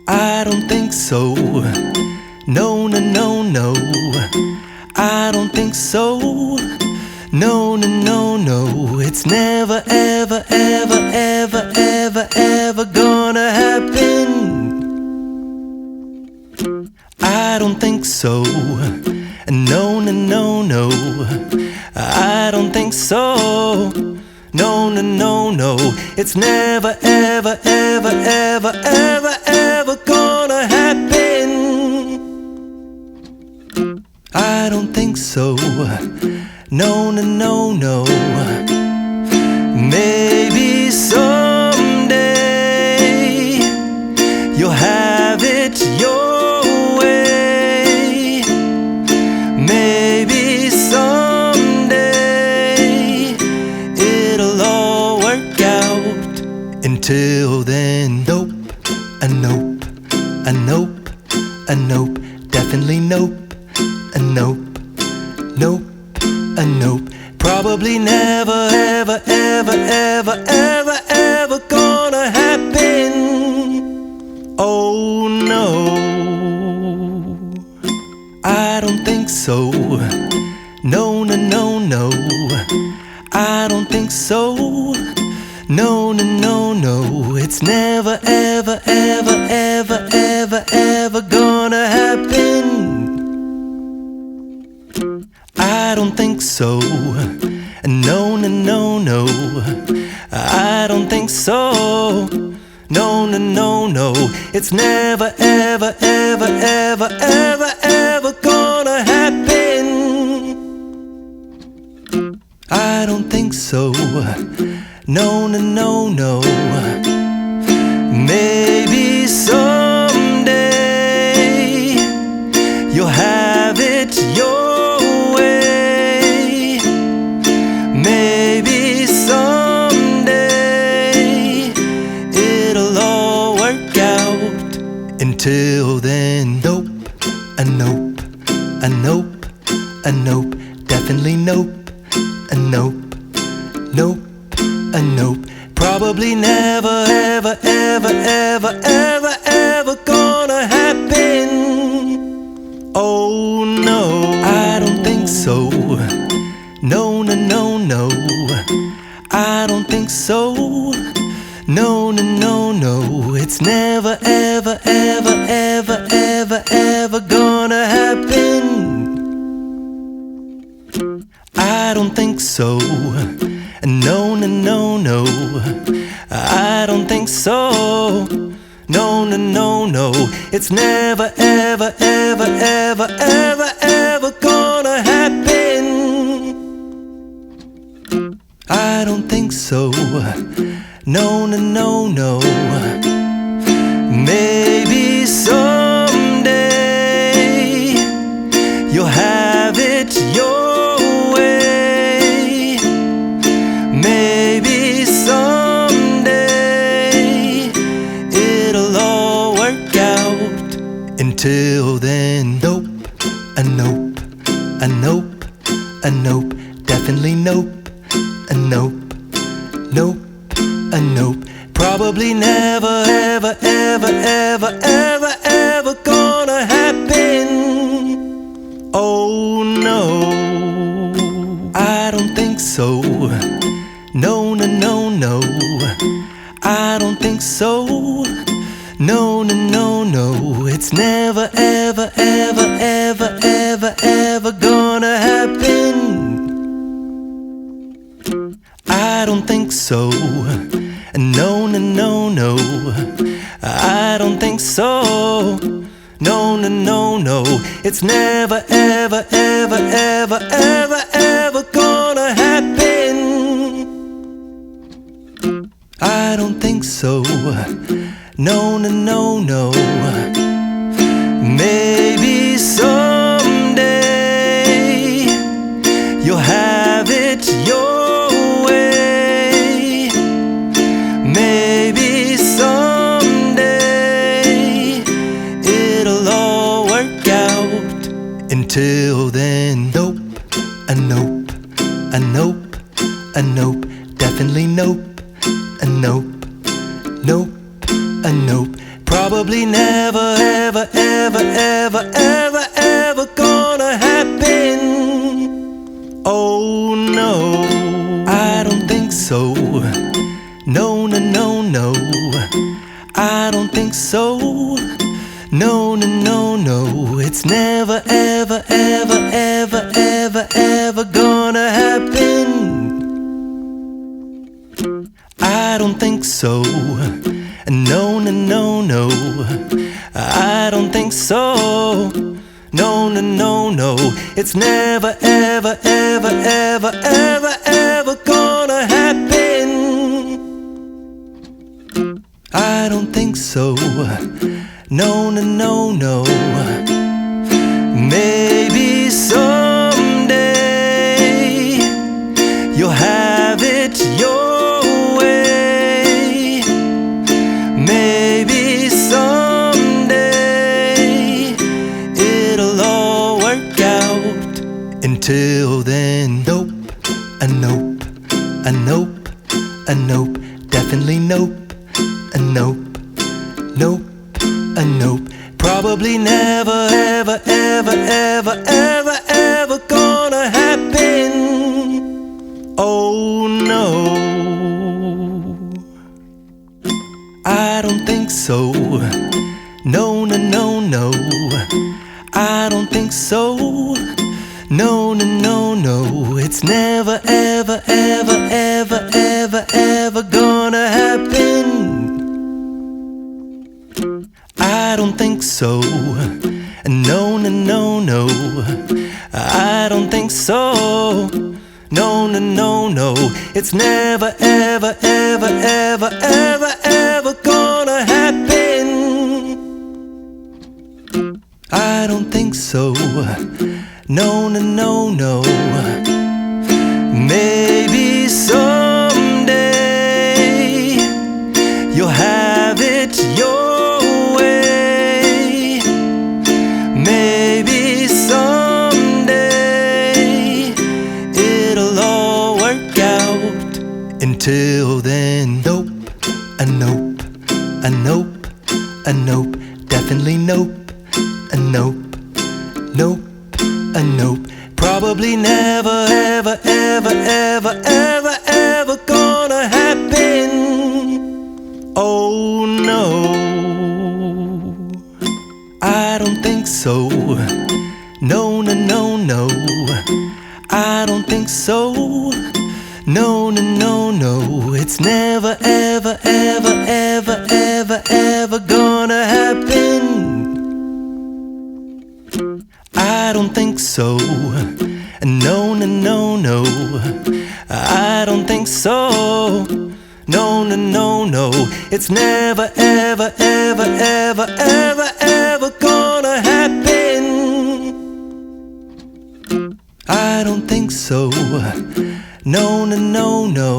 I don't think so. No, no, no, no. I don't think so. No, no, no, no. It's never, ever, ever, ever, ever, ever gonna happen. I don't think so. No, no, no, no. I don't think so. No, no, no, no. It's never, ever, ever, ever, ever, ever gonna happen. I don't think so. No, no, no, no. Maybe someday you'll have it your way. Maybe someday it'll all work out. Until then, nope, a nope, a nope, a nope, definitely nope, a nope, nope, a nope. Probably never, ever, ever, ever, ever, ever gonna happen. Oh no, I don't think so. No, no, no, no. I don't think so. No, no, no, no. It's never, ever, ever, ever, ever, ever gonna happen. I don't think so. No, no, no, no. I don't think so. No, no, no, no. It's never, ever, ever, ever, ever, ever gonna happen. I don't think so. No, no, no, no. Maybe someday you'll have it your way. Maybe someday it'll all work out. Until then, nope, a nope, a nope, a nope, definitely nope, a nope, nope, a nope. Probably never, ever, ever, ever, ever, ever gonna happen. Oh no, I don't think so. No, no, no, no. I don't think so. No, no, no, no. It's never, ever, ever, ever, ever, ever gonna happen. I don't think so. No, no, no, no. I don't think so. No, no, no, no. It's never, ever, ever, ever, ever, ever gonna happen. I don't think so. No, no, no, no. Maybe someday you'll have it your way. Maybe someday it'll all work out. Until then, nope, a nope, a nope, a nope, definitely nope, a nope, nope, a nope. Probably never, ever, ever, ever, ever, ever gonna happen. Oh no, I don't think so. No, no, no, no. I don't think so. No, no, no, no. It's never, ever, ever, ever, ever, ever gonna happen. I don't think so. No, no, no, no. I don't think so. No, no, no, no. It's never, ever, ever, ever, ever, ever gonna happen. I don't think so. No, no, no, no. Maybe someday you'll have it your way. Maybe someday it'll all work out. Until then, nope, a nope, a nope, a nope, definitely nope, a nope, nope, a nope. Probably never, ever, ever, ever, ever, ever gonna happen. Oh no, I don't think so. No, no, no, no, I don't think so. No, no, no, no, it's never, ever, ever, ever, ever, ever gonna happen. I don't think so. No, no, no, no, I don't think so. No, no, no, no, it's never, ever, ever, ever, ever, ever gonna happen. I don't think so. No, no, no, no. Maybe someday you'll have it your way. Maybe someday it'll all work out. Until then, nope, a nope, a nope, a nope, definitely nope, a nope, nope, a nope. Probably never, ever, ever, ever, ever, ever gonna happen. Oh no, I don't think so. No, no, no, no, I don't think so. No, no, no, no, it's never, ever, ever, ever, ever, ever gonna happen. I don't think so. No, no, no, no, I don't think so. No, no, no, no, it's never, ever, ever, ever, ever, ever gonna happen. I don't think so. No, no, no, no. Maybe someday you'll have it your way. Maybe someday it'll all work out. Until then, nope, a nope, a nope, a nope, definitely nope, a nope, nope, a nope. Probably never, ever, ever, ever, ever, ever gonna happen. Oh no, I don't think so. No, no, no, no, I don't think so. No, no, no, no, it's never, ever, ever, ever, ever, ever gonna happen. I don't think so. No, no, no, no, I don't think so. No, no, no, no, it's never, ever, ever, ever, ever, ever gonna happen. I don't think so. No, no, no, no.